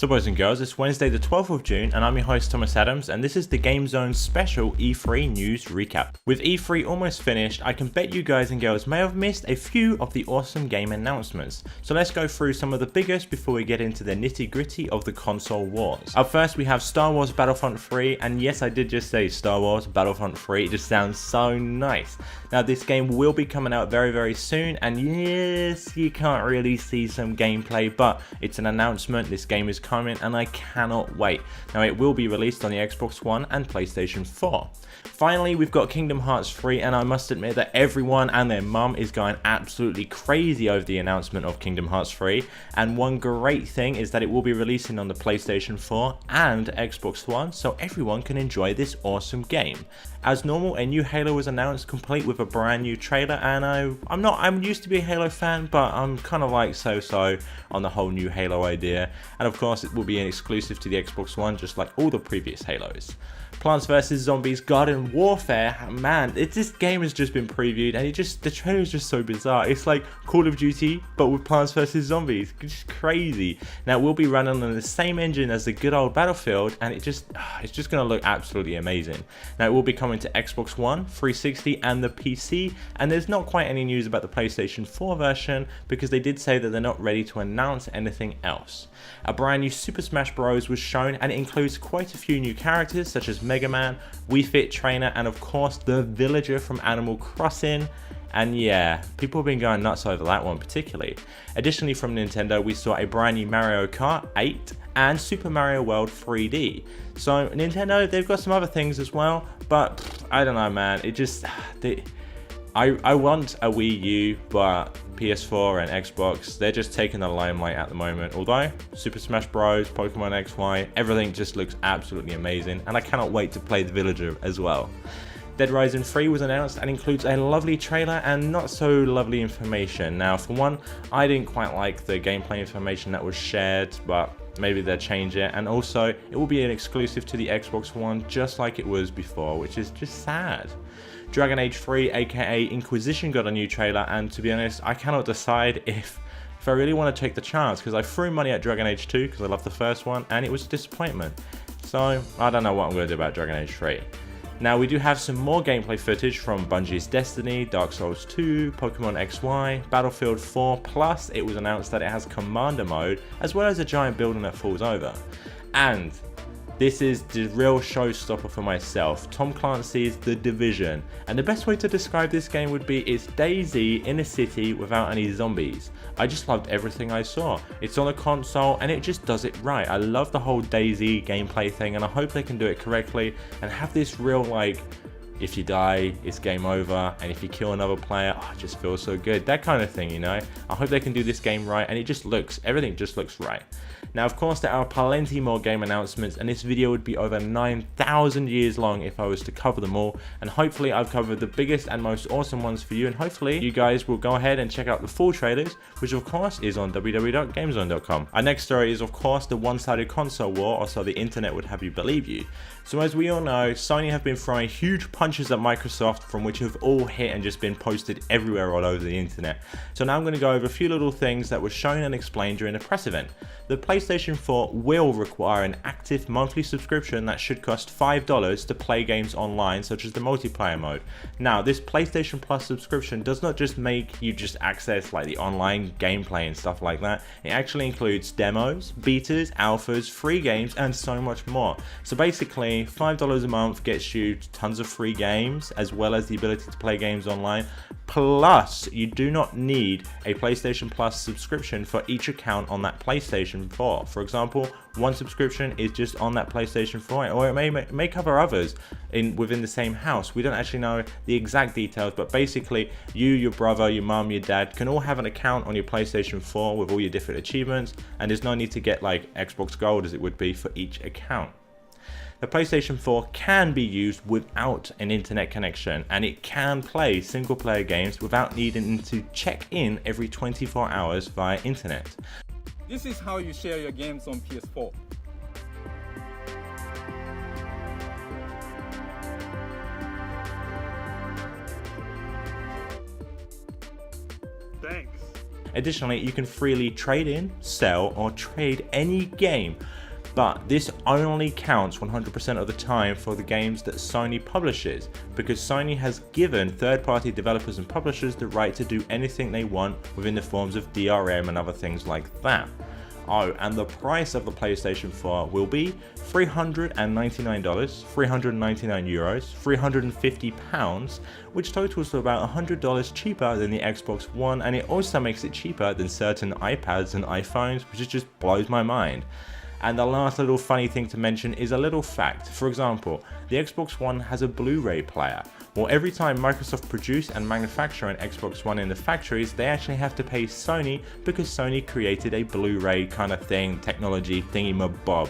So boys and girls, it's Wednesday the 12th of June and I'm your host Thomas Adams, and this is the Game Zone special E3 news recap. With E3 almost finished, I can bet you guys and girls may have missed a few of the awesome game announcements. So let's go through some of the biggest before we get into the nitty gritty of the console wars. Up first we have Star Wars Battlefront 3, and yes, I did just say Star Wars Battlefront 3, it just sounds so nice. Now this game will be coming out very soon, and yes, you can't really see some gameplay, but it's an announcement. This game is coming and I cannot wait. Now it will be released on the Xbox One and PlayStation 4. Finally, we've got Kingdom Hearts 3, and I must admit that everyone and their mum is going absolutely crazy over the announcement of Kingdom Hearts 3, and one great thing is that it will be releasing on the PlayStation 4 and Xbox One, so everyone can enjoy this awesome game. As normal, a new Halo was announced, complete with a brand new trailer, and I'm used to be a Halo fan, but I'm kind of like so on the whole new Halo idea, and of course it will be an exclusive to the Xbox One just like all the previous Halos. Plants vs Zombies Garden Warfare, man, this game has just been previewed and the trailer is just so bizarre. It's like Call of Duty but with Plants vs Zombies. It's just crazy. Now it will be running on the same engine as the good old Battlefield, and it's just going to look absolutely amazing. Now it will be coming to Xbox One, 360 and the PC, and there's not quite any news about the PlayStation 4 version because they did say that they're not ready to announce anything else. A brand new Super Smash Bros was shown, and it includes quite a few new characters such as Mega Man, Wii Fit Trainer, and of course the villager from Animal Crossing. And yeah, people have been going nuts over that one particularly. Additionally, from Nintendo, we saw a brand new Mario Kart 8 and Super Mario World 3D. So Nintendo, they've got some other things as well, but I don't know, man. I want a Wii U, but PS4 and Xbox, they're just taking the limelight at the moment. Although Super Smash Bros, Pokemon XY, everything just looks absolutely amazing, and I cannot wait to play the villager as well. Dead Rising 3 was announced and includes a lovely trailer and not so lovely information. Now for one, I didn't quite like the gameplay information that was shared, but maybe they'll change it, and also it will be an exclusive to the Xbox One just like it was before, which is just sad. Dragon Age 3 aka Inquisition got a new trailer, and to be honest, I cannot decide if I really want to take the chance, because I threw money at Dragon Age 2 because I love the first one and it was a disappointment. So I don't know what I'm going to do about Dragon Age 3. Now we do have some more gameplay footage from Bungie's Destiny, Dark Souls 2, Pokemon XY, Battlefield 4, plus it was announced that it has Commander mode as well as a giant building that falls over. And this is the real showstopper for myself, Tom Clancy's The Division, and the best way to describe this game would be it's DayZ in a city without any zombies. I just loved everything I saw. It's on a console and it just does it right. I love the whole DayZ gameplay thing, and I hope they can do it correctly and have this real, like, if you die, it's game over, and if you kill another player, oh, it just feels so good. That kind of thing, you know? I hope they can do this game right, and everything just looks right. Now, of course, there are plenty more game announcements, and this video would be over 9,000 years long if I was to cover them all, and hopefully I've covered the biggest and most awesome ones for you, and hopefully you guys will go ahead and check out the full trailers, which of course is on www.gamezone.com. Our next story is of course the one-sided console war, or so the internet would have you believe you. So as we all know, Sony have been throwing huge punches at Microsoft, from which have all hit and just been posted everywhere all over the internet. So now I'm going to go over a few little things that were shown and explained during the press event. The PlayStation 4 will require an active monthly subscription that should cost $5 to play games online, such as the multiplayer mode. Now this PlayStation Plus subscription does not just make you just access like the online gameplay and stuff like that. It actually includes demos, betas, alphas, free games, and so much more. So basically $5 a month gets you tons of free games as well as the ability to play games online. Plus, you do not need a PlayStation Plus subscription for each account on that PlayStation 4. For example, one subscription is just on that PlayStation 4, or it may cover others within the same house. We don't actually know the exact details, but basically you, your brother, your mum, your dad can all have an account on your PlayStation 4 with all your different achievements, and there's no need to get like Xbox Gold as it would be for each account. The PlayStation 4 can be used without an internet connection, and it can play single player games without needing to check in every 24 hours via internet. This is how you share your games on PS4. Thanks. Additionally, you can freely trade in, sell, or trade any game But this only counts 100% of the time for the games that Sony publishes, because Sony has given third-party developers and publishers the right to do anything they want within the forms of DRM and other things like that. Oh, and the price of the PlayStation 4 will be $399, 399 euros, £350, which totals to about $100 cheaper than the Xbox One, and it also makes it cheaper than certain iPads and iPhones, which just blows my mind. And the last little funny thing to mention is a little fact. For example, the Xbox One has a Blu-ray player. Well, every time Microsoft produce and manufacture an Xbox One in the factories, they actually have to pay Sony because Sony created a Blu-ray kind of thing, technology thingy-mabob.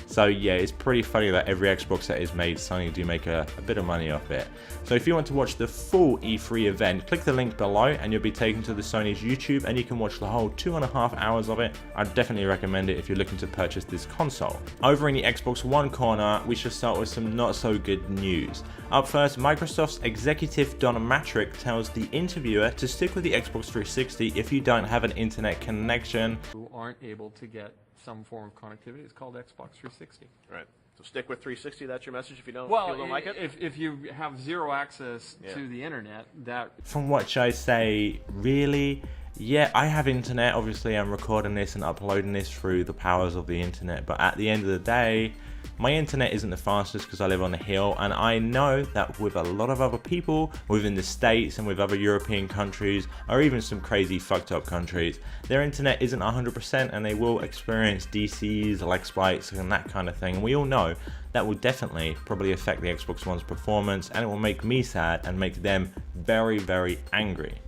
So yeah, it's pretty funny that every Xbox that is made, Sony do make a bit of money off it. So if you want to watch the full E3 event, click the link below and you'll be taken to the Sony's YouTube and you can watch the whole 2.5 hours of it. I'd definitely recommend it if you're looking to purchase this console. Over in the Xbox One corner, we should start with some not so good news. Up first, Microsoft's executive Don Matrick tells the interviewer to stick with the Xbox 360 if you don't have an internet connection. Who aren't able to get some form of connectivity. It's called Xbox 360. Right. So stick with 360. That's your message if you don't, like it? If you have zero access to the internet, that... From what I say, really? Yeah, I have internet. Obviously, I'm recording this and uploading this through the powers of the internet. But at the end of the day, my internet isn't the fastest because I live on a hill, and I know that with a lot of other people within the States and with other European countries, or even some crazy fucked up countries, their internet isn't 100% and they will experience DCs, lag spikes and that kind of thing. And we all know that will definitely probably affect the Xbox One's performance, and it will make me sad and make them very, very angry.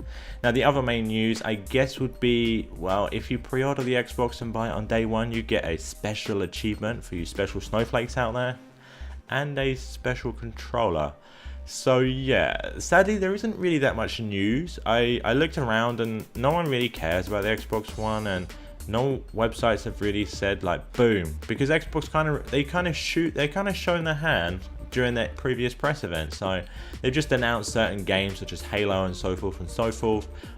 Now the other main news I guess would be, well, if you pre-order the Xbox and buy it on day one, you get a special achievement for you special snowflakes out there, and a special controller. So yeah, sadly there isn't really that much news. I looked around and no one really cares about the Xbox One, and no websites have really said like boom, because Xbox they kind of shown their hand during their previous press event. So they've just announced certain games such as Halo and so forth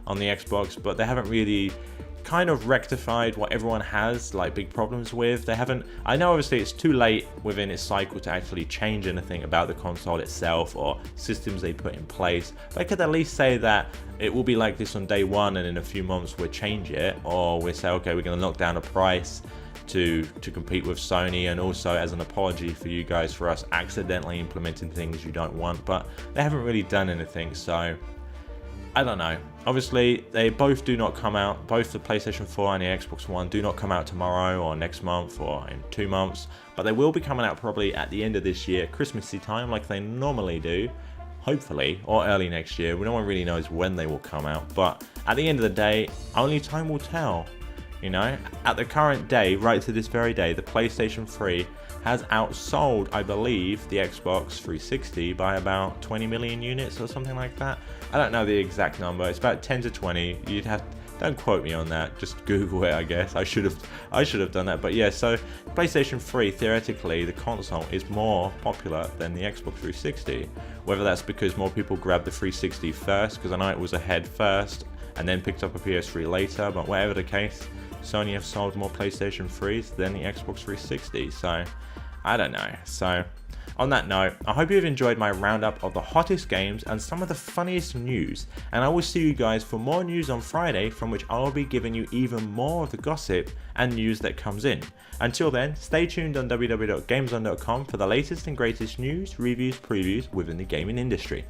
on the Xbox, but they haven't really kind of rectified what everyone has like big problems with. They haven't, I know obviously it's too late within its cycle to actually change anything about the console itself or systems they put in place, but I could at least say that it will be like this on day one, and in a few months we'll change it, or we'll say okay, we're going to knock down a price to compete with Sony, and also as an apology for you guys for us accidentally implementing things you don't want. But they haven't really done anything, so I don't know. Obviously they both do not come out, both the PlayStation 4 and the Xbox One do not come out tomorrow or next month or in 2 months, but they will be coming out probably at the end of this year, Christmassy time, like they normally do, hopefully, or early next year. No one really knows when they will come out, but at the end of the day, only time will tell. You know, at the current day, right to this very day, the PlayStation 3 has outsold, I believe, the Xbox 360 by about 20 million units or something like that. I don't know the exact number. It's about 10 to 20. You'd have, don't quote me on that. Just Google it, I guess. I should have done that. But yeah, so PlayStation 3, theoretically, the console is more popular than the Xbox 360. Whether that's because more people grabbed the 360 first, because I know it was ahead first, and then picked up a PS3 later, but whatever the case, Sony have sold more PlayStation 3s than the Xbox 360, so I don't know. So on that note, I hope you've enjoyed my roundup of the hottest games and some of the funniest news, and I will see you guys for more news on Friday, from which I will be giving you even more of the gossip and news that comes in. Until then, stay tuned on www.gamezone.com for the latest and greatest news, reviews, previews within the gaming industry.